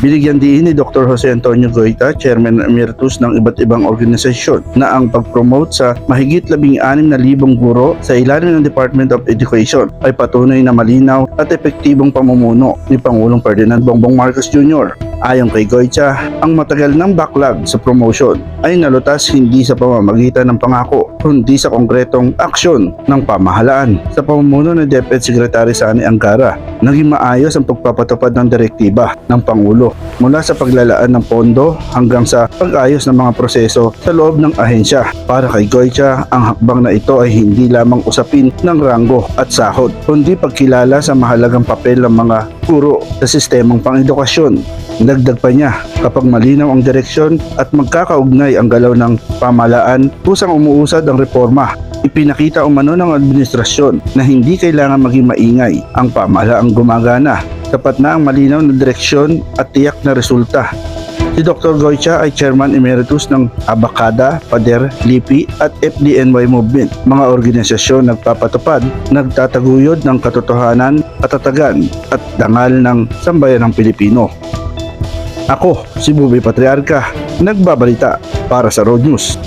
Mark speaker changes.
Speaker 1: Binigyan din ni Dr. Jose Antonio Goyta, Chairman Emeritus ng iba't ibang organisasyon, na ang pag-promote sa mahigit 16,000 guro sa ilalim ng Department of Education ay patunay na malinaw at epektibong pamumuno ni Pangulong Ferdinand Bongbong Marcos Jr. Ayon kay Goyta, ang matagal ng backlog sa promotion ay nalutas hindi sa pamamagitan ng pangako, kundi sa konkretong aksyon ng pamahalaan. Sa pamumuno ng DepEd Secretary Sani Angara, naging maayos ang pagpapatupad ng direktiba ng Pangulo mula sa paglalaan ng pondo hanggang sa pag-ayos ng mga proseso sa loob ng ahensya. Para kay Goyta, ang hakbang na ito ay hindi lamang usapin ng ranggo at sahod, kundi pagkilala sa mahalagang papel ng mga guro sa sistemang pang-edukasyon. Dagdag pa niya, kapag malinaw ang direksyon at magkakaugnay ang galaw ng pamahalaan, kusang umuusad ang reforma. Ipinakita umano ng administrasyon na hindi kailangan maging maingay ang pamahalaang gumagana. Sapat na ang malinaw na direksyon at tiyak na resulta. Si Dr. Goyta ay Chairman Emeritus ng Abacada, Pader, LIPI at FDNY Movement, mga organisasyon nagpapatupad, nagtataguyod ng katotohanan, katatagan at dangal ng sambayanang Pilipino. Ako, si Buboy Patriarca, nagbabalita para sa Road News.